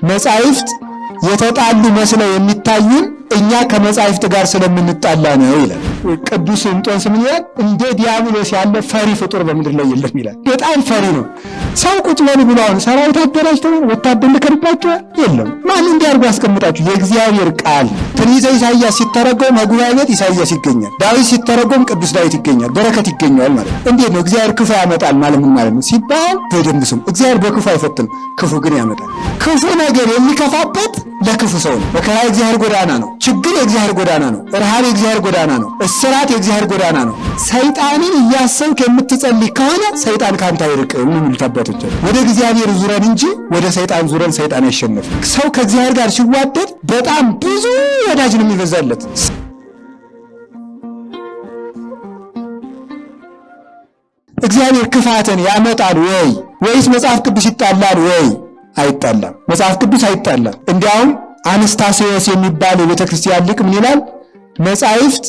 መጻሕፍት የተጣሉ መስለው የሚታዩን እኛ ከመጻሕፍት ጋር ስለምንጣላ ነው ይላል። ቅዱስ እንጦንስ ምን ይላል? እንደ ዲያብሎስ ያለ ፈሪ ፍጡር በምድር ላይ የለም ይላል። በጣም ፈሪ ነው። ሰው ቁጭ በሉ ብሎ አሁን ሰራዊት አደራጅተው ወታደር ልከርባቸዋል? የለም። ማን እንዲያርጉ ያስቀምጣችሁ? የእግዚአብሔር ቃል። ትንቢተ ኢሳይያስ ሲተረጎም መጉባኤ ቤት ኢሳይያስ ይገኛል። ዳዊት ሲተረጎም ቅዱስ ዳዊት ይገኛል። በረከት ይገኛል ማለት ነው። እንዴት ነው እግዚአብሔር ክፉ ያመጣል ማለት ምን ማለት ነው ሲባል በደንብ ስሙ። እግዚአብሔር በክፉ አይፈትንም፣ ክፉ ግን ያመጣል። ክፉ ነገር የሚከፋበት ለክፉ ሰው ነው። መከራ የእግዚአብሔር ጎዳና ነው። ችግር የእግዚአብሔር ጎዳና ነው። ረሃብ የእግዚአብሔር ጎዳና ነው። እስራት የእግዚአብሔር ጎዳና ነው። ሰይጣንን እያሰብክ የምትጸልይ ከሆነ ሰይጣን ካንተ አይርቅም የሚሉት አባቶች። ወደ እግዚአብሔር ዙረን እንጂ ወደ ሰይጣን ዙረን ሰይጣን አይሸነፍም። ሰው ከእግዚአብሔር ጋር ሲዋደድ በጣም ብዙ ወዳጅ ነው የሚበዛለት። እግዚአብሔር ክፋትን ያመጣል ወይ ወይስ መጽሐፍ ቅዱስ ይጣላል ወይ? አይጣላም። መጽሐፍ ቅዱስ አይጣላም። እንዲያውም አነስታሲዮስ የሚባል የቤተ ክርስቲያን ሊቅ ምን ይላል? መጻሕፍት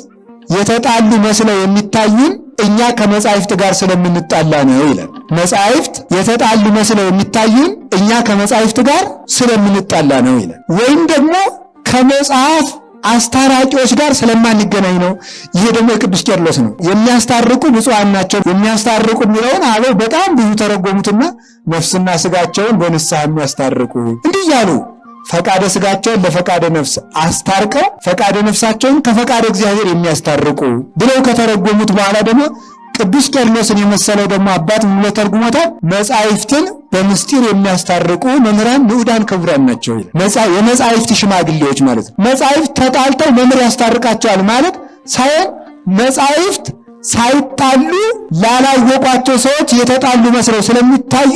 የተጣሉ መስለው የሚታዩን እኛ ከመጻሕፍት ጋር ስለምንጣላ ነው ይላል። መጻሕፍት የተጣሉ መስለው የሚታዩን እኛ ከመጻሕፍት ጋር ስለምንጣላ ነው ይላል። ወይም ደግሞ ከመጽሐፍ አስታራቂዎች ጋር ስለማንገናኝ ነው። ይሄ ደግሞ የቅዱስ ቄርሎስ ነው። የሚያስታርቁ ብፁዓን ናቸው። የሚያስታርቁ የሚለውን አበው በጣም ብዙ ተረጎሙትና ነፍስና ስጋቸውን በንስሐ የሚያስታርቁ እንዲህ እያሉ ፈቃደ ስጋቸውን ለፈቃደ ነፍስ አስታርቀው ፈቃደ ነፍሳቸውን ከፈቃደ እግዚአብሔር የሚያስታርቁ ብለው ከተረጎሙት በኋላ ደግሞ ቅዱስ ቄርሎስን የመሰለው ደግሞ አባት ምን ብሎ ተርጉሞታል? መጻሕፍትን በምስጢር የሚያስታርቁ መምህራን ንዑዳን ክቡራን ናቸው ይላል። የመጻሕፍት ሽማግሌዎች ማለት ነው። መጻሕፍት ተጣልተው መምህር ያስታርቃቸዋል ማለት ሳይሆን መጻሕፍት ሳይጣሉ ላላወቋቸው ሰዎች የተጣሉ መስለው ስለሚታዩ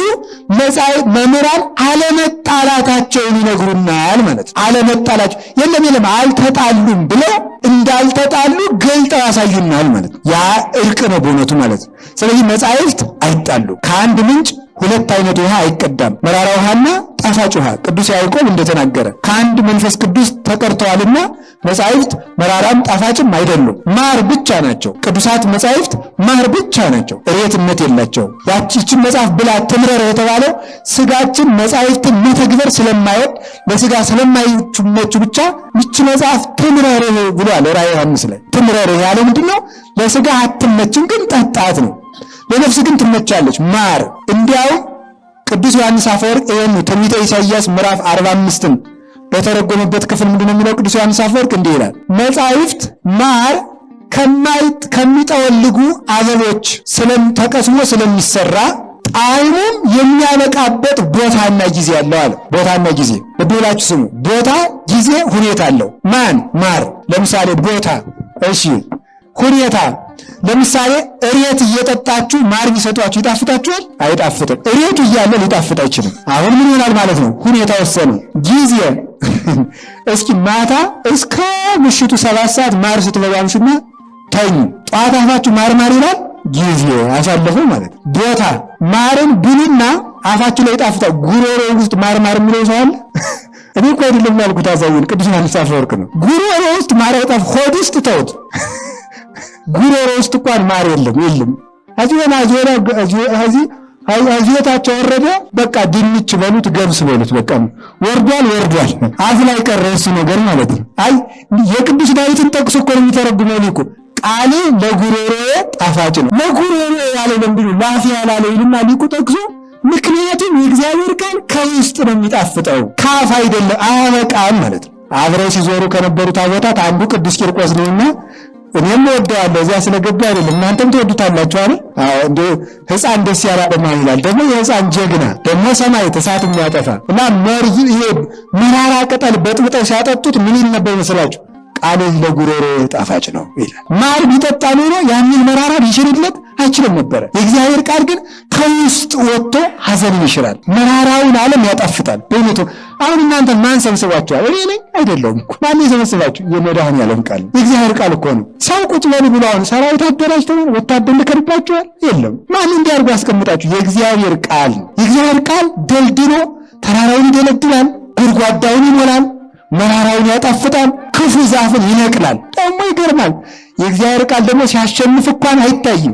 መምህራን አለመጣላታቸውን ይነግሩናል ማለት ነው። አለመጣላቸው የለም አልተጣሉም ብለው እንዳልተጣሉ ገልጠው ያሳዩናል ማለት ነው። ያ እርቅ ነው በእውነቱ ማለት ነው። ስለዚህ መጻሕፍት አይጣሉ። ከአንድ ምንጭ ሁለት አይነት ውሃ አይቀዳም፣ መራራ ውሃና ጣፋጭ ውሃ። ቅዱስ ያዕቆብ እንደተናገረ ከአንድ መንፈስ ቅዱስ ተቀርተዋልና መጻሕፍት መራራም ጣፋጭም አይደሉም፣ ማር ብቻ ናቸው። ቅዱሳት መጻሕፍት ማር ብቻ ናቸው፣ እሬትነት የላቸውም። ያቺችን መጽሐፍ ብላ ትምረር የተባለው ስጋችን መጻሕፍትን መተግበር ስለማይወድ ለስጋ ስለማይመቹ ብቻ ይቺ መጽሐፍ ትምረር ብሏል ራዕየ ዮሐንስ ላይ። ትምረር ያለው ምንድነው? ለስጋ አትመችም፣ ግን ጠጣት ነው። ለነፍስ ግን ትመቻለች፣ ማር። እንዲያውም ቅዱስ ዮሐንስ አፈወርቅ ይሄን ትንቢተ ኢሳይያስ ምዕራፍ 45ን በተረጎመበት ክፍል ምንድነው የሚለው? ቅዱስ ዮሐንስ አፈወርቅ እንዲህ ይላል፣ መጻሕፍት ማር ከሚጠወልጉ አበቦች ተቀስሞ ስለሚሰራ ጣዕሙም የሚያበቃበት ቦታና ጊዜ አለው አለ። ቦታና ጊዜ ብላችሁ ስሙ። ቦታ፣ ጊዜ፣ ሁኔታ አለው። ማን? ማር። ለምሳሌ ቦታ፣ እሺ። ሁኔታ፣ ለምሳሌ እሬት እየጠጣችሁ ማር ቢሰጧችሁ ይጣፍጣችኋል? አይጣፍጥም። እሬቱ እያለ ሊጣፍጥ አይችልም። አሁን ምን ይሆናል ማለት ነው? ሁኔታ ወሰኑ። ጊዜ፣ እስኪ ማታ እስከ ምሽቱ 7 ሰዓት ማር ስትበሉ አምሹና ተኙ። ጠዋት አፋችሁ ማር ይላል፣ ጊዜ አሳለፈ ማለት ነው። ቦታ፣ ማርን ብሉና አፋችሁ ላይ ይጣፍጣል። ጉሮሮ ውስጥ ማር የሚለው ሰው አለ? እኔ እኮ አይደለም ያልኩት፣ አዛውን ቅዱስ ዮሐንስ አፈወርቅ ነው። ጉሮሮ ውስጥ ማር አይጣፍ፣ ሆድ ውስጥ ተውት። ጉሮሮ ውስጥ እንኳን ማር የለም። አዚወታቸው ወረደ። በቃ ድንች በሉት ገብስ በሉት በቃ ወርዷል። አፍ ላይ ቀረ እሱ ነገር ማለት ነው። አይ የቅዱስ ዳዊትን ጠቅሶ እኮ ነው የሚተረጉመው ሊቁ። ቃሌ ለጉሮሮ ጣፋጭ ነው። ለጉሮሮ ያለ ለምንድን ነው ላፊ ያላለ ይልና ሊቁ ጠቅሶ፣ ምክንያቱም የእግዚአብሔር ቃል ከውስጥ ነው የሚጣፍጠው፣ ካፍ አይደለም፣ አያበቃም ማለት ነው። አብረው ሲዞሩ ከነበሩት ታቦታት አንዱ ቅዱስ ቂርቆስ ነውና እኔም ወደዋለሁ። እዚያ ስለገባ አይደለም እናንተም ትወዱታላችሁ አይደል? አዎ። እንደ ሕፃን ደስ ያላደማ ይላል ደግሞ የሕፃን ጀግና ደግሞ ሰማዕት እሳት የሚያጠፋ እና መርዝ ይሄ መራራ ቅጠል በጥብጠው ሲያጠጡት ምን ይል ነበር መስላችሁ? ቃሌ ለጉሮሮ ጣፋጭ ነው ይላል። ማር ቢጠጣ ኖሮ ያንን መራራ ሊሽርለት አይችልም ነበረ። የእግዚአብሔር ቃል ግን ከውስጥ ወጥቶ ሐዘንን ይሽራል፣ መራራውን ዓለም ያጣፍጣል። በእውነቱ አሁን እናንተ ማን ሰብስባችኋል? እኔ ነኝ አይደለሁም እኮ። ማን የሰበስባችሁ? የመድኃኔዓለም ቃል፣ የእግዚአብሔር ቃል እኮ ነው። ሰው ቁጭ በሉ ብሎ አሁን ሰራዊት አደራጅተው ወታደር ልከርባችኋል? የለም። ማን እንዲያርጉ ያስቀምጣችሁ? የእግዚአብሔር ቃል። የእግዚአብሔር ቃል ደልድሎ ተራራውን ይደለድላል፣ ጉድጓዳውን ይሞላል፣ መራራውን ያጣፍጣል፣ ክፉ ዛፍን ይነቅላል። ደግሞ ይገርማል። የእግዚአብሔር ቃል ደግሞ ሲያሸንፍ እንኳን አይታይም።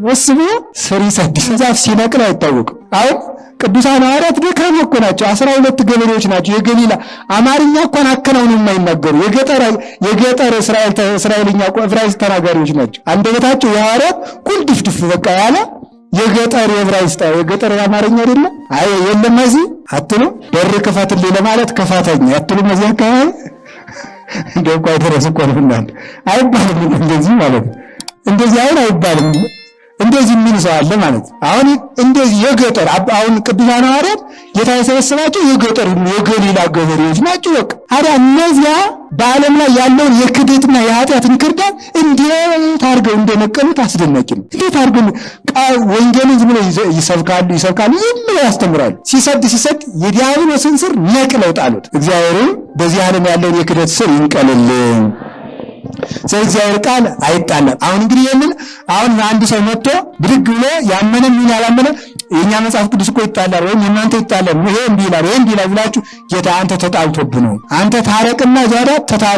ወስቦ ስር ይሰድ ዛፍ ሲነቅል አይታወቅም። አሁን ቅዱሳን ሐዋርያት ደካማ እኮ ናቸው። 12 ገበሬዎች ናቸው። የገሊላ አማርኛ እንኳን አከናውነው የማይናገሩ የገጠር እስራኤልኛ ዕብራይስጥ ተናጋሪዎች ናቸው። አንደበታቸው የሐዋርያት ቁልድፍድፍ በቃ ያለ የገጠር የገጠር አማርኛ አይደለም። አይ የለም እዚህ አትሉ በር ክፈትልኝ ለማለት ከፋተኛ አትሉም። እዚህ አካባቢ እንደው ቆይ ተረስቆ ነው አይባልም። እንደዚህ ማለት እንደዚህ አይባልም። እንደዚህ ምን ሰው አለ ማለት አሁን እንደዚህ የገጠር አሁን ቅዱሳን ሐዋርያት ጌታ የሰበሰባቸው የገጠር የገሊላ ገበሬዎች ናቸው። በቃ አዳ እነዚያ በዓለም ላይ ያለውን የክደትና የኃጢአትን ክርዳት እንዴት አድርገው እንደነቀሉት አስደናቂ ነው። እንዴት አድርገው ወንጌልን ዝም ብለው ይሰብካሉ ዝም ብለው ያስተምራሉ። ሲሰድ የዲያብሎስን ስር ነቅለው ጣሉት። እግዚአብሔርም በዚህ ዓለም ያለውን የክደት ስር ይንቀልልን። እግዚአብሔር ቃል አይጣላም። አሁን እንግዲህ ይሄንን አሁን አንድ ሰው መጥቶ ብድግ ብሎ ያመነ ምን ያላመነ የኛ መጽሐፍ ቅዱስ እኮ ይጣላል ወይም እናንተ ይጣላል ይሄ እንዲህ ይላል ብላችሁ ጌታ አንተ ተጣልቶብህ ነው አንተ ታረቅና ዛሬ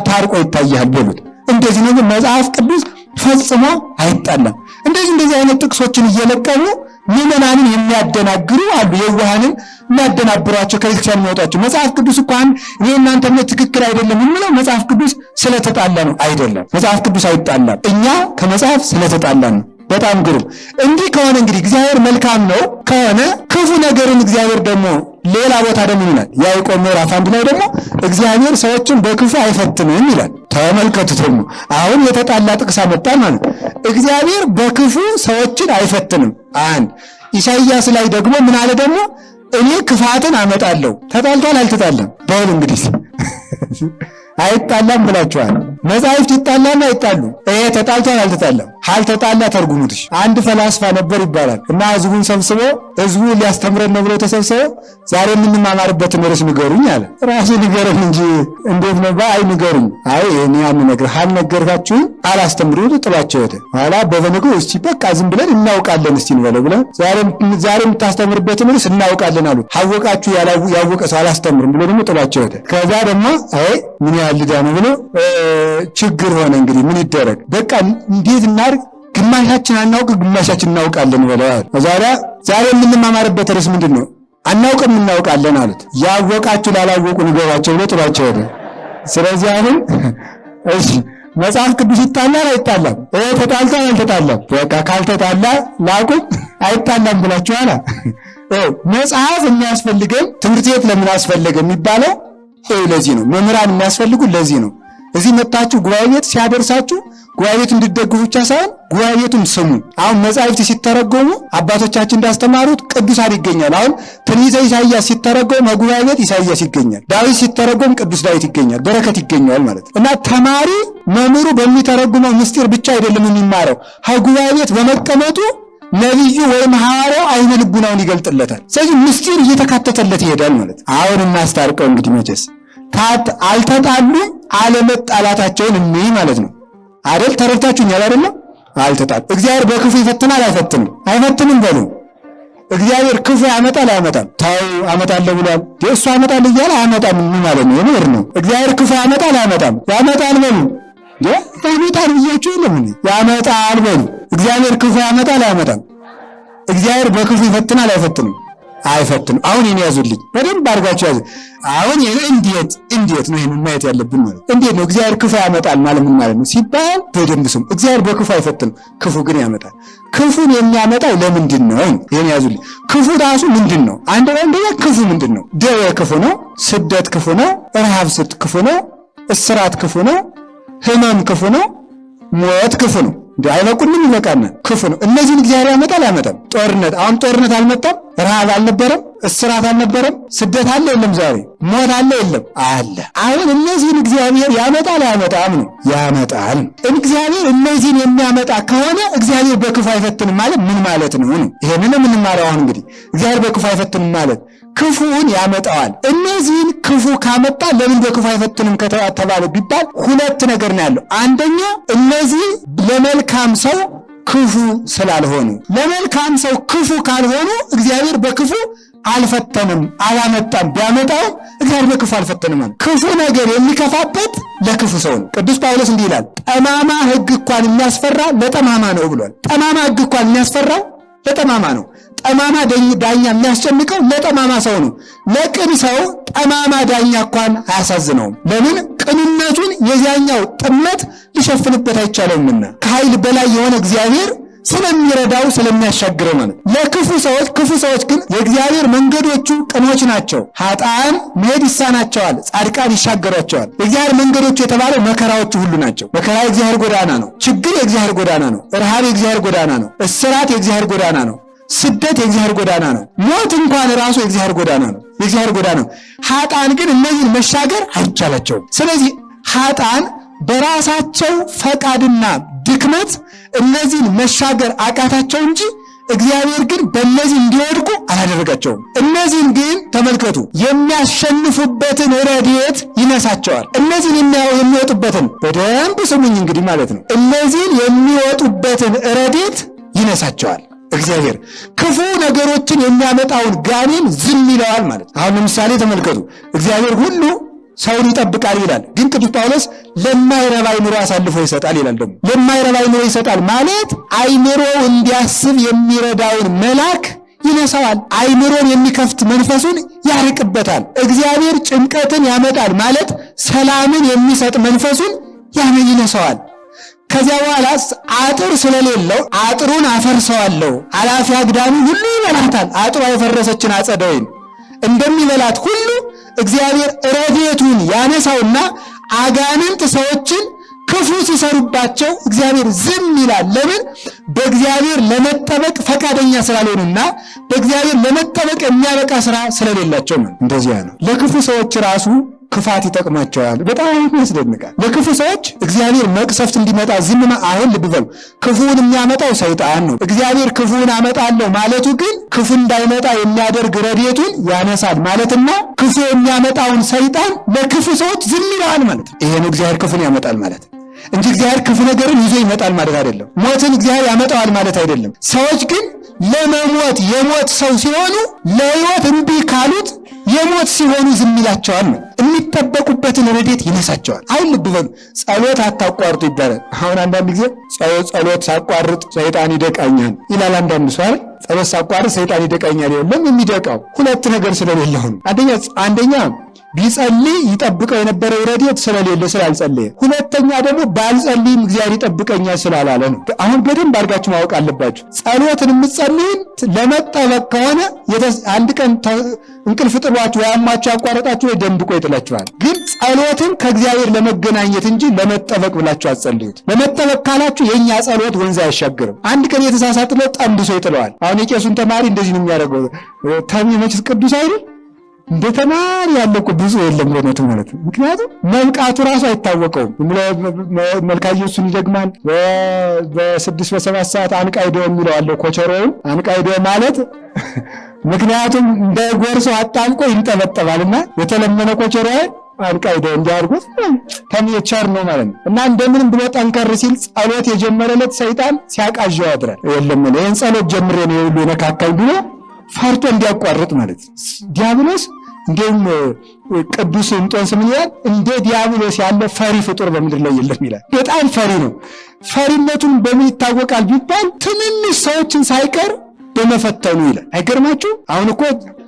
ታርቆ ይታያል በሉት። እንደዚህ ነው መጽሐፍ ቅዱስ ፈጽሞ አይጣላም። እንደዚህ አይነት ጥቅሶችን እየለቀሙ ምዕመናንን የሚያደናግሩ አሉ። የዋሃንን የሚያደናብሯቸው ከክርስቲያን የሚወጣቸው መጽሐፍ ቅዱስ እንኳን እኔ እናንተ ትክክል አይደለም የሚለው መጽሐፍ ቅዱስ ስለተጣላ ነው አይደለም። መጽሐፍ ቅዱስ አይጣላም። እኛ ከመጽሐፍ ስለተጣላ ነው። በጣም ግሩም። እንዲህ ከሆነ እንግዲህ እግዚአብሔር መልካም ነው ከሆነ ክፉ ነገርን እግዚአብሔር ደግሞ ሌላ ቦታ ደግሞ ይላል ያዕቆብ ምዕራፍ 1 ላይ ደግሞ እግዚአብሔር ሰዎችን በክፉ አይፈትንም ይላል። ተመልከቱት ደግሞ አሁን የተጣላ ጥቅስ አመጣ ማለት እግዚአብሔር በክፉ ሰዎችን አይፈትንም። ኢሳይያስ ላይ ደግሞ ምን አለ ደግሞ እኔ ክፋትን አመጣለሁ። ተጣልቷል አልተጣለም? በል እንግዲህ አይጣላም ብላችኋል። መጻሕፍት ይጣላሉ አይጣሉ? ይሄ ተጣልቷል አልተጣለም? አልተጣላ ተርጉሙትሽ። አንድ ፈላስፋ ነበር ይባላል እና ህዝቡን ሰብስቦ ህዝቡ ሊያስተምረን ነው ብሎ ተሰብስበው ዛሬ የምንማማርበትን ርዕስ ንገሩኝ አለ። ራሱ ንገረን እንጂ እንዴት ነው? አይ ንገሩኝ። አይ እኔ ያን ነገር ካልነገርካችሁ አላስተምሩ ጥሏቸው ሄደ። ኋላ በበነገው እስቲ በቃ ዝም ብለን እናውቃለን እስቲ እንበለው ብለን ዛሬ የምታስተምርበትን ርዕስ እናውቃለን አሉ። አወቃችሁ ያወቀ ሰው አላስተምርም ብሎ ደግሞ ጥሏቸው ሄደ። ከዛ ደግሞ አይ ምን ያልዳ ነው ብሎ ችግር ሆነ። እንግዲህ ምን ይደረግ በቃ እንዴት እናድርግ? ግማሻችን አናውቅ ግማሻችን እናውቃለን ብለዋል። ዛሬ የምንማማርበት ርዕስ ምንድን ነው? አናውቅም እናውቃለን አሉት። ያወቃችሁ ላላወቁ ንገሯቸው ብሎ ጥሏቸው ሄደ። ስለዚህ አሁን እሺ መጽሐፍ ቅዱስ ይጣላል አይጣላም? ተጣልቷል አልተጣላም? በቃ ካልተጣላ ላቁም አይጣላም ብላችኋል። መጽሐፍ የሚያስፈልገን ትምህርት ቤት ለምን አስፈለገ የሚባለው ለዚህ ነው። መምህራን የሚያስፈልጉ ለዚህ ነው። እዚህ መጣችሁ ጉባኤ ቤት ሲያደርሳችሁ ጉባኤ ቤት እንድትደግፉ ብቻ ሳይሆን ጉባኤ ቤቱን ስሙ። አሁን መጻሕፍት ሲተረጎሙ አባቶቻችን እንዳስተማሩት ቅዱሳን ይገኛል። አሁን ትንቢተ ኢሳይያስ ሲተረጎም ጉባኤ ቤት ኢሳይያስ ይገኛል። ዳዊት ሲተረጎም ቅዱስ ዳዊት ይገኛል። በረከት ይገኛል ማለት እና ተማሪ መምህሩ በሚተረጉመው ምስጢር ብቻ አይደለም የሚማረው ጉባኤ ቤት በመቀመጡ ነቢዩ ወይም ሐዋርያው አይነ ልቡናውን ይገልጥለታል። ስለዚህ ምስጢር እየተካተተለት ይሄዳል ማለት። አሁን እናስታርቀው እንግዲህ መቼስ አልተጣሉ አለመጣላታቸውን እንይ ማለት ነው አይደል? ተረድታችሁኛል አይደል? አልተጣሉ። እግዚአብሔር በክፉ ይፈትናል አይፈትንም? አይፈትንም በሉ። እግዚአብሔር ክፉ ያመጣል አያመጣም? ታው አመጣለሁ ብሏል። እሱ አመጣል እያለ አያመጣም ምን ማለት ነው? የምር ነው። እግዚአብሔር ክፉ ያመጣል አያመጣም? ያመጣል በሉ። ያመጣል ብያችሁ የለም ያመጣል በሉ። እግዚአብሔር ክፉ ያመጣል አያመጣም? እግዚአብሔር በክፉ ይፈትናል አይፈትንም? አይፈትንም። አሁን ይሄን ያዙልኝ፣ በደንብ አድርጋችሁ ያዙ። አሁን ይሄ እንዴት ነው ይሄን ማየት ያለብን ማለት እንዴት ነው? እግዚአብሔር ክፉ ያመጣል ማለት ምን ማለት ነው ሲባል በደንብ ስሙ። እግዚአብሔር በክፉ አይፈትንም፣ ክፉ ግን ያመጣል። ክፉን የሚያመጣው ለምንድን ነው? ይሄን ያዙልኝ። ክፉ ራሱ ምንድን ነው? አንደኛ ክፉ ምንድን ነው? ደዌ ክፉ ነው፣ ስደት ክፉ ነው፣ ረሃብ ክፉ ነው፣ እስራት ክፉ ነው፣ ህመም ክፉ ነው፣ ሞት ክፉ ነው። አይበቁንም? ይበቃናል። ክፉ ነው። እነዚህን እግዚአብሔር ያመጣል አያመጣም? ጦርነት አሁን ጦርነት አልመጣም? ረሃብ አልነበረም? እስራት አልነበረም? ስደት አለ የለም? ዛሬ ሞት አለ የለም? አለ። አሁን እነዚህን እግዚአብሔር ያመጣል አያመጣም ነው? ያመጣል። እግዚአብሔር እነዚህን የሚያመጣ ከሆነ እግዚአብሔር በክፉ አይፈትንም ማለት ምን ማለት ነው? ይሄንን የምንማረው አሁን እንግዲህ እግዚአብሔር በክፉ አይፈትንም ማለት ክፉን ያመጣዋል። እነዚህን ክፉ ካመጣ ለምን በክፉ አይፈትንም ከተባለ ቢባል ሁለት ነገር ነው ያለው። አንደኛ እነዚህ ለመልካም ሰው ክፉ ስላልሆኑ፣ ለመልካም ሰው ክፉ ካልሆኑ እግዚአብሔር በክፉ አልፈተንም አላመጣም። ቢያመጣው እግዚአብሔር በክፉ አልፈተንም ማለት ክፉ ነገር የሚከፋበት ለክፉ ሰው ነው። ቅዱስ ጳውሎስ እንዲህ ይላል፣ ጠማማ ሕግ እንኳን የሚያስፈራ ለጠማማ ነው ብሏል። ጠማማ ሕግ እንኳን የሚያስፈራው ለጠማማ ነው። ጠማማ ዳኛ የሚያስጨንቀው ለጠማማ ሰው ነው። ለቅን ሰው ጠማማ ዳኛ እንኳን አያሳዝነውም። ለምን? ቅንነቱን የዚያኛው ጥመት ሊሸፍንበት አይቻለውምና ከኃይል በላይ የሆነ እግዚአብሔር ስለሚረዳው ስለሚያሻግረው ማለት። ለክፉ ሰዎች ግን የእግዚአብሔር መንገዶቹ ቅኖች ናቸው። ኃጥአን መሄድ ይሳናቸዋል፣ ጻድቃን ይሻገሯቸዋል። የእግዚአብሔር መንገዶቹ የተባለው መከራዎቹ ሁሉ ናቸው። መከራ የእግዚአብሔር ጎዳና ነው። ችግር የእግዚአብሔር ጎዳና ነው። ረሃብ የእግዚአብሔር ጎዳና ነው። እስራት የእግዚአብሔር ጎዳና ነው። ስደት የእግዚአብሔር ጎዳና ነው። ሞት እንኳን ራሱ የእግዚአብሔር ጎዳና ነው። የእግዚአብሔር ጎዳና ነው። ኃጥአን ግን እነዚህን መሻገር አይቻላቸውም። ስለዚህ ኃጥአን በራሳቸው ፈቃድና ድክመት እነዚህን መሻገር አቃታቸው እንጂ እግዚአብሔር ግን በእነዚህ እንዲወድቁ አላደረጋቸውም። እነዚህን ግን ተመልከቱ፣ የሚያሸንፉበትን ረድኤት ይነሳቸዋል። እነዚህን የሚወጡበትን በደንብ ስሙኝ እንግዲህ ማለት ነው። እነዚህን የሚወጡበትን ረድኤት ይነሳቸዋል። እግዚአብሔር ክፉ ነገሮችን የሚያመጣውን ጋኔን ዝም ይለዋል ማለት ነው። አሁን ለምሳሌ ተመልከቱ፣ እግዚአብሔር ሁሉ ሰውን ይጠብቃል ይላል። ግን ቅዱስ ጳውሎስ ለማይረባ አይምሮ አሳልፎ ይሰጣል ይላል። ደግሞ ለማይረባ አይምሮ ይሰጣል ማለት አይምሮው እንዲያስብ የሚረዳውን መልአክ ይነሳዋል። አይምሮን የሚከፍት መንፈሱን ያርቅበታል። እግዚአብሔር ጭንቀትን ያመጣል ማለት ሰላምን የሚሰጥ መንፈሱን ይነሳዋል። ከዚያ በኋላ አጥር ስለሌለው አጥሩን አፈርሰዋለሁ፣ አላፊ አግዳሚ ሁሉ ይበላታል። አጥሩ የፈረሰችን አጸደ ወይን እንደሚበላት ሁሉ እግዚአብሔር ረድኤቱን ያነሳውና አጋንንት ሰዎችን ክፉ ሲሰሩባቸው እግዚአብሔር ዝም ይላል። ለምን? በእግዚአብሔር ለመጠበቅ ፈቃደኛ ስላልሆኑና በእግዚአብሔር ለመጠበቅ የሚያበቃ ስራ ስለሌላቸው ነው። እንደዚያ ነው። ለክፉ ሰዎች ራሱ ክፋት ይጠቅማቸዋል። በጣም ያስደንቃል። ለክፉ ሰዎች እግዚአብሔር መቅሰፍት እንዲመጣ ዝም አሁን ልብ በሉ። ክፉውን የሚያመጣው ሰይጣን ነው። እግዚአብሔር ክፉውን አመጣለሁ ማለቱ ግን ክፉ እንዳይመጣ የሚያደርግ ረድኤቱን ያነሳል ማለትና ክፉ የሚያመጣውን ሰይጣን ለክፉ ሰዎች ዝም ይለዋል ማለት ነው። ይሄ ነው እግዚአብሔር ክፉን ያመጣል ማለት እንጂ እግዚአብሔር ክፉ ነገርን ይዞ ይመጣል ማለት አይደለም። ሞትን እግዚአብሔር ያመጣዋል ማለት አይደለም። ሰዎች ግን ለመሞት የሞት ሰው ሲሆኑ ለሕይወት እምቢ ካሉት የሞት ሲሆኑ ዝም ይላቸዋል ነው። የሚጠበቁበትን ረድኤት ይነሳቸዋል። አሁን ልብ በሉ፣ ጸሎት አታቋርጡ ይባላል። አሁን አንዳንድ ጊዜ ጸሎት ሳቋርጥ ሰይጣን ይደቃኛል ይላል አንዳንድ ሰው አይደል? ጸሎት ሳቋርጥ ሰይጣን ይደቃኛል። የለም የሚደቃው ሁለት ነገር ስለሌለው ነው። አንደኛ ቢጸልይ ይጠብቀው የነበረው ረድኤት ስለሌለ ስላልጸለየ፣ ሁለተኛ ደግሞ ባልጸልይም እግዚአብሔር ይጠብቀኛል ስላላለ ነው። አሁን በደንብ አድርጋችሁ ማወቅ አለባችሁ። ጸሎትን የምትጸልዩን ለመጠበቅ ከሆነ አንድ ቀን እንቅልፍ ጥሏችሁ ያማችሁ ያቋረጣችሁ ወይ ደንብቆ ይጥላችኋል። ግን ጸሎትን ከእግዚአብሔር ለመገናኘት እንጂ ለመጠበቅ ብላችሁ አትጸልዩት። ለመጠበቅ ካላችሁ የእኛ ጸሎት ወንዝ አይሻገርም። አንድ ቀን የተሳሳተ ጠምድሶ ይጥለዋል። አሁን የቄሱን ተማሪ እንደዚህ ነው የሚያደርገው። መችስ ቅዱስ አይደል? እንደ ተማሪ ያለ እኮ ብዙ የለም በእውነቱ ማለት ነው። ምክንያቱም መንቃቱ ራሱ አይታወቀውም። መልካ ኢየሱስን ይደግማል። በ6 በ7 ሰዓት አንቃይዶ የሚለው አለው። ኮቸሮውን አንቃይዶ ማለት ምክንያቱም እንደ ጎርሶ አጣንቆ ይንጠበጠባልና የተለመነ ኮቸሮ አንቃይዶ እንዲያርጉት ተሚቸር ነው ማለት ነው። እና እንደምንም ብሎ ጠንከር ሲል ጸሎት የጀመረለት ሰይጣን ሲያቃዣው ያድራል። የለም ይሄን ጸሎት ጀምሬ ነው ሁሉ ነካካኝ ብሎ ፈርቶ እንዲያቋርጥ ማለት ነው። ዲያብሎስ እንደውም ቅዱስ እንጦንስ ምን ይላል? እንደ ዲያብሎስ ያለ ፈሪ ፍጡር በምድር ላይ የለም ይላል። በጣም ፈሪ ነው። ፈሪነቱን በምን ይታወቃል ቢባል ትንንሽ ሰዎችን ሳይቀር በመፈተኑ ይላል። አይገርማችሁ? አሁን እኮ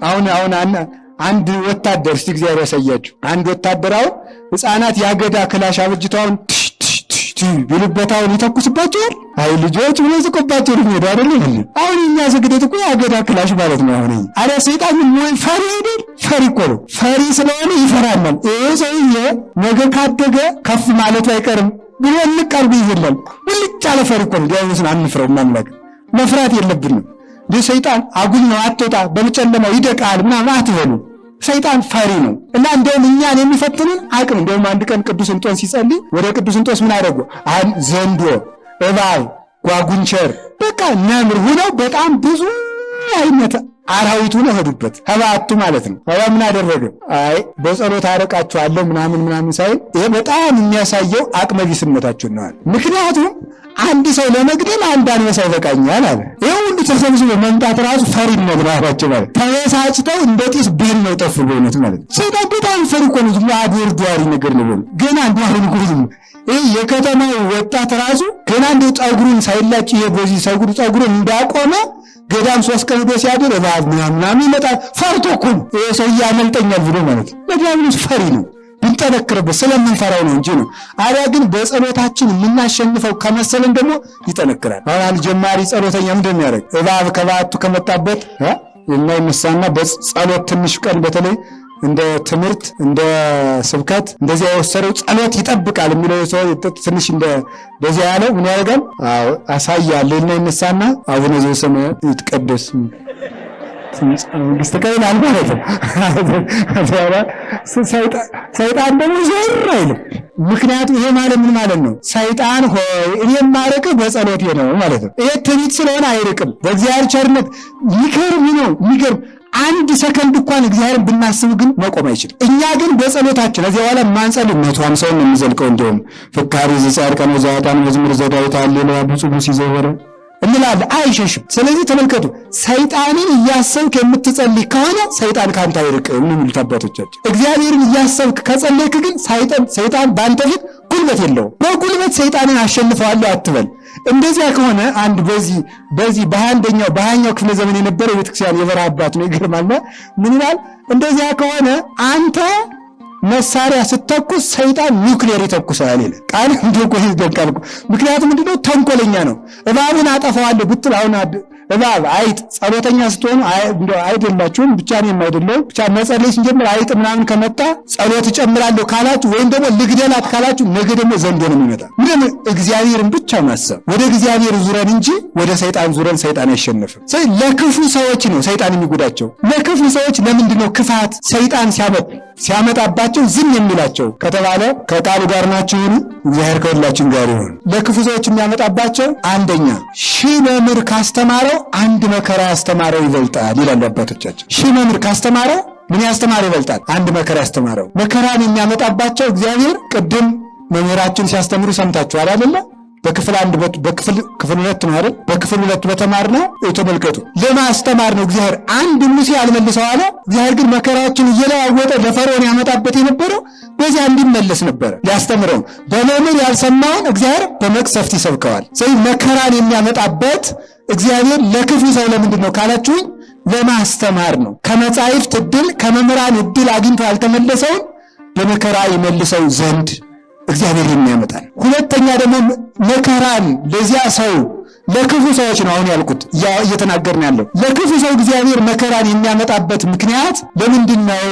አሁን አንድ ወታደር እስቲ እግዚአብሔር ያሳያችሁ። አንድ ወታደር አሁን ሕፃናት ያገዳ ክላሽ አብጅተውን ቢልበታውን ይተኩስባቸዋል። አይ ልጆች ብሎ ዝቆባቸው ልሄዱ አይደለም። አሁን እኛ ስግደት እኮ ያገዳ ክላሽ ማለት ነው። አሁን አረ ሰይጣን ምን ፈሪ አይደል? ፈሪ እኮ ነው። ፈሪ ስለሆነ ይፈራናል። ይሄ ሰውዬ ነገ ካደገ ከፍ ማለቱ አይቀርም ብሎ እንቃል ይዘላል። ልጭ ያለ ፈሪ እኮ ነው። ዲያብሎስን አንፍረው ማምላክ መፍራት የለብንም። ሰይጣን አጉል ነው፣ አትወጣ፣ በጨለማው ይደቃል ምናምን አትበሉ። ሰይጣን ፈሪ ነው እና እንደውም እኛን የሚፈትኑን አቅም። እንደውም አንድ ቀን ቅዱስ እንጦንስ ሲጸልይ ወደ ቅዱስ እንጦንስ ምን አደረጉ? ዘንዶ፣ እባብ፣ ጓጉንቸር በቃ ነምር ሁነው በጣም ብዙ አይነት አራዊት ሁነው ሄዱበት። እባቱ ማለት ነው። እባብ ምን አደረገ? አይ በጸሎት አረቃቸዋለሁ ምናምን ሳይል ይሄ በጣም የሚያሳየው አቅመ ቢስነታችሁን ነው። ምክንያቱም አንድ ሰው ለመግደል አንድ አንበሳ ይበቃኛል አለ። ይሄ ሁሉ ተሰብስቦ መምጣት ራሱ ፈሪነት ነው አባቸው ማለት ተበሳጭተው እንደ ጢስ ብን ነው ጠፉ በእውነት ማለት ሰይጣን በጣም ፈሪ እኮ ነው። አድርጓሪ ነገር ነው ገና አንዱ ጉሩም ይሄ የከተማው ወጣት ራሱ ገና እንደው ጸጉሩን ሳይላጭ ይሄ በዚህ ጸጉሩን እንዳቆመ ገዳም 3 ቀን ሄዶ ሲያድር እባብ ምናምን ይመጣል። ፈርቶ እኮ ነው ይሄ ሰው ያመልጠኛል ብሎ ማለት ነው። ለዲያብሎስ ፈሪ ነው። ብንጠነክርበት ስለምንፈራው ነው እንጂ ነው። አሪያ ግን በጸሎታችን የምናሸንፈው ከመሰለን ደግሞ ይጠነክራል። አሁን ጀማሪ ጸሎተኛ ምንድን ነው ያደርግ? እባብ ከባቱ ከመጣበት የማይነሳና በጸሎት ትንሽ ቀን በተለይ እንደ ትምህርት እንደ ስብከት እንደዚህ የወሰደው ጸሎት ይጠብቃል የሚለው ሰው ትንሽ እንደ በዚህ ያለው ምን ያደርጋል? አሳያለሁ እና ይነሳና አቡነ ዘበሰማያት ይትቀደስ መንግሥትከ ማለት ነው። ሰይጣን ደግሞ ዞር አይልም። ምክንያቱም ይሄ ማለት ምን ማለት ነው? ሰይጣን ሆይ እኔ የማርቅህ በጸሎቴ ነው ማለት ነው። ይሄ ትዕቢት ስለሆነ አይርቅም። በእግዚአብሔር ቸርነት ይገርም ነው። የሚገርም አንድ ሰከንድ እንኳን እግዚአብሔርን ብናስብ ግን መቆም አይችልም። እኛ ግን በጸሎታችን እዚያ በኋላ ማንጸልይ 150 ነው የሚዘልቀው። እንደውም ፍካሪ ዘጻድቃን ወዘኃጥአን መዝሙር ዘዳዊት ሃሌሉያ ብፁዕ ሲዘወረ እንላለን፣ አይሸሽም። ስለዚህ ተመልከቱ፣ ሰይጣንን እያሰብክ የምትጸልይ ከሆነ ሰይጣን ካንተ አይርቅም ነው የሚሉት አባቶቻችን። እግዚአብሔርን እያሰብክ ከጸለይክ ግን ሰይጣን በአንተ ፊት ጉልበት የለውም። በጉልበት ሰይጣንን አሸንፈዋለሁ አትበል። እንደዚያ ከሆነ አንድ በዚህ በ20ኛው ክፍለ ዘመን የነበረው ቤተክርስቲያን የበረሃ አባት ነው። ይገርማልና ምን ይላል? እንደዚያ ከሆነ አንተ መሳሪያ ስተኩስ ሰይጣን ኒውክሌር ይተኩሳል ይላል ቃል። እንደቆ ይደንቃል። ምክንያቱም ምንድነው? ተንኮለኛ ነው። እባብን አጠፋዋለሁ ብትል አሁን እባብ አይጥ ጸሎተኛ ስትሆኑ አይደላችሁም። ብቻ እኔም አይደለሁም ብቻ መጸለይ ስንጀምር አይጥ ምናምን ከመጣ ጸሎት እጨምራለሁ ካላችሁ ወይም ደግሞ ልግደላት ካላችሁ ነገ ደግሞ ዘንዶ ነው የሚመጣ። ምንም እግዚአብሔርን ብቻ ማሰብ፣ ወደ እግዚአብሔር ዙረን እንጂ ወደ ሰይጣን ዙረን ሰይጣን አይሸነፍም። ለክፉ ሰዎች ነው ሰይጣን የሚጎዳቸው። ለክፉ ሰዎች ለምንድነው ክፋት ሰይጣን ሲያመጣባቸው ዝም የሚላቸው ከተባለ ከቃሉ ጋር ናችሁን? እግዚአብሔር ከሁላችን ጋር ይሁን። ለክፉ ሰዎች የሚያመጣባቸው አንደኛ ሺህ መምህር ካስተማረው አንድ መከራ ያስተማረው ይበልጣል ይላሉ አባቶቻችን። ሺህ መምህር ካስተማረው ምን ያስተማረው ይበልጣል? አንድ መከራ ያስተማረው። መከራን የሚያመጣባቸው እግዚአብሔር ቅድም መምህራችን ሲያስተምሩ ሰምታችኋል አይደለ? በክፍል 1 በክፍል 2 ነው አይደል? በክፍል 2 በተማርነው ተመልከቱ። ለማስተማር ነው እግዚአብሔር። አንድ ሙሴ ያልመለሰው አለ። እግዚአብሔር ግን መከራዎችን እየለዋወጠ ለፈርዖን ያመጣበት የነበረው በዚያ እንዲመለስ ነበር፣ ሊያስተምረው። በመምህር ያልሰማውን እግዚአብሔር በመቅሰፍት ይሰብከዋል። ስለዚህ መከራን የሚያመጣበት እግዚአብሔር ለክፉ ሰው ለምንድን ነው ካላችሁኝ፣ ለማስተማር ነው። ከመጻሕፍት ዕድል ከመምህራን ዕድል አግኝቶ ያልተመለሰውን በመከራ ይመልሰው ዘንድ እግዚአብሔር የሚያመጣል። ሁለተኛ ደግሞ መከራን ለዚያ ሰው ለክፉ ሰዎች ነው አሁን ያልኩት እየተናገርን ያለው። ለክፉ ሰው እግዚአብሔር መከራን የሚያመጣበት ምክንያት ለምንድን ነው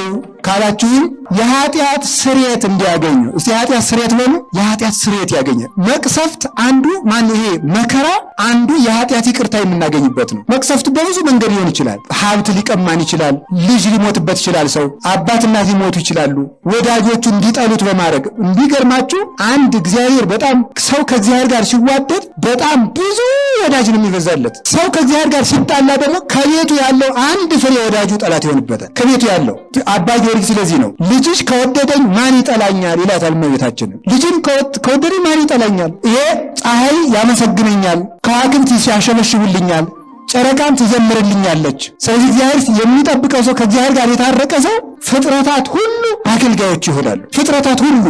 ካላችሁም የኃጢአት ስርየት እንዲያገኙ። እስቲ የኃጢአት ስርየት በሉ። የኃጢአት ስርየት ያገኘ መቅሰፍት አንዱ ይሄ መከራ አንዱ የኃጢአት ይቅርታ የምናገኝበት ነው። መቅሰፍት በብዙ መንገድ ሊሆን ይችላል። ሀብት ሊቀማን ይችላል። ልጅ ሊሞትበት ይችላል። ሰው አባት እናት ሊሞቱ ይችላሉ። ወዳጆቹ እንዲጠሉት በማድረግ እንዲገርማችሁ አንድ እግዚአብሔር በጣም ሰው ከእግዚአብሔር ጋር ሲዋደድ በጣም ብዙ ወዳጅ ነው የሚበዛለት። ሰው ከእግዚአብሔር ጋር ሲጣላ ደግሞ ከቤቱ ያለው አንድ ፍሬ ወዳጁ ጠላት ይሆንበታል። ከቤቱ ያለው አባ ጊዮርጊስ ስለዚህ ነው ልጅሽ ከወደደኝ ማን ይጠላኛል ይላታል እመቤታችን። ልጅን ከወደደኝ ማን ይጠላኛል? ይሄ ፀሐይ ያመሰግነኛል፣ ከዋክብት ሲያሸበሽቡልኛል፣ ጨረቃም ትዘምርልኛለች። ስለዚህ እግዚአብሔር የሚጠብቀው ሰው ከእግዚአብሔር ጋር የታረቀ ሰው ፍጥረታት ሁሉ አገልጋዮች ይሆናሉ። ፍጥረታት ሁሉ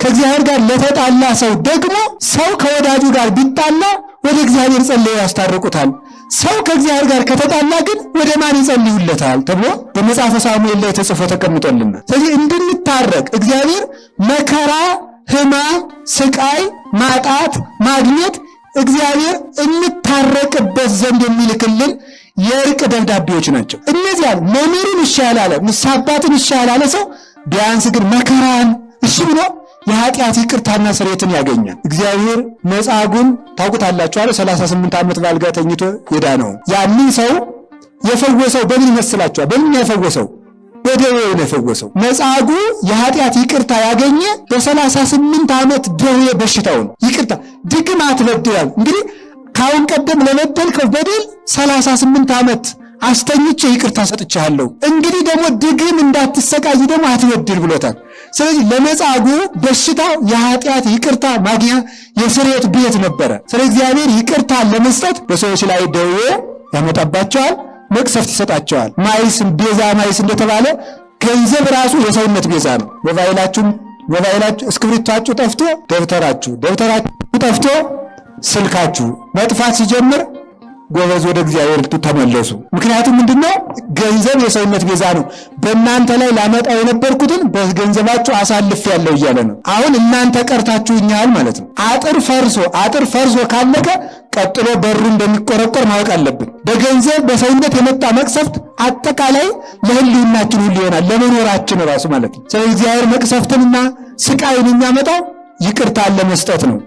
ከእግዚአብሔር ጋር ለተጣላ ሰው ደግሞ ሰው ከወዳጁ ጋር ቢጣላ ወደ እግዚአብሔር ጸልየው ያስታርቁታል። ሰው ከእግዚአብሔር ጋር ከተጣላ ግን ወደ ማን ይጸልዩለታል ተብሎ በመጽሐፈ ሳሙኤል ላይ ተጽፎ ተቀምጧልና፣ ስለዚህ እንድንታረቅ እግዚአብሔር መከራ፣ ሕማም፣ ስቃይ፣ ማጣት፣ ማግኘት እግዚአብሔር እንታረቅበት ዘንድ የሚልክልን የእርቅ ደብዳቤዎች ናቸው። እነዚያ መምህሩን እሺ ያላለ አባትን እሺ ያላለ ሰው ቢያንስ ግን መከራን እሺ ብሎ የኃጢአት ይቅርታና ስርየትን ያገኛል። እግዚአብሔር መጻጉዕን ታውቁታላችሁ አይደል? 38 ዓመት ባልጋ ተኝቶ የዳነው ያንን ሰው የፈወሰው በምን ይመስላችኋል? በምን የፈወሰው? በደዌው ነው የፈወሰው። መጻጉዕ የኃጢአት ይቅርታ ያገኘ በ38 ዓመት ደዌ በሽታውን ይቅርታ ድግም አትበድል። እንግዲህ ካሁን ቀደም ለበደልከው በደል 38 ዓመት አስተኝቼ ይቅርታ ሰጥቻለሁ፣ እንግዲህ ደግሞ ድግም እንዳትሰቃይ ደግሞ አትበድል ብሎታል። ስለዚህ ለመጻጉዕ በሽታው የኃጢአት ይቅርታ ማግኛ የስርየት ቤት ነበረ። ስለዚህ እግዚአብሔር ይቅርታ ለመስጠት በሰዎች ላይ ደዌ ያመጣባቸዋል፣ መቅሰፍት ይሰጣቸዋል። ማይስ ቤዛ ማይስ እንደተባለ ገንዘብ ራሱ የሰውነት ቤዛ ነው። ሞባይላችሁ እስክሪብታችሁ ጠፍቶ ደብተራችሁ ጠፍቶ ስልካችሁ መጥፋት ሲጀምር ጎበዝ ወደ እግዚአብሔር ተመለሱ። ምክንያቱም ምንድነው? ገንዘብ የሰውነት ቤዛ ነው። በእናንተ ላይ ላመጣው የነበርኩትን በገንዘባችሁ አሳልፌያለሁ እያለ ነው። አሁን እናንተ ቀርታችሁኛል ማለት ነው። አጥር ፈርሶ ካለቀ ቀጥሎ በሩ እንደሚቆረቆር ማወቅ አለብን። በገንዘብ በሰውነት የመጣ መቅሰፍት አጠቃላይ ለህልውናችን ሁሉ ይሆናል፣ ለመኖራችን ራሱ ማለት ነው። ስለዚህ እግዚአብሔር መቅሰፍትንና ስቃይን የሚያመጣው ይቅርታን ለመስጠት ነው።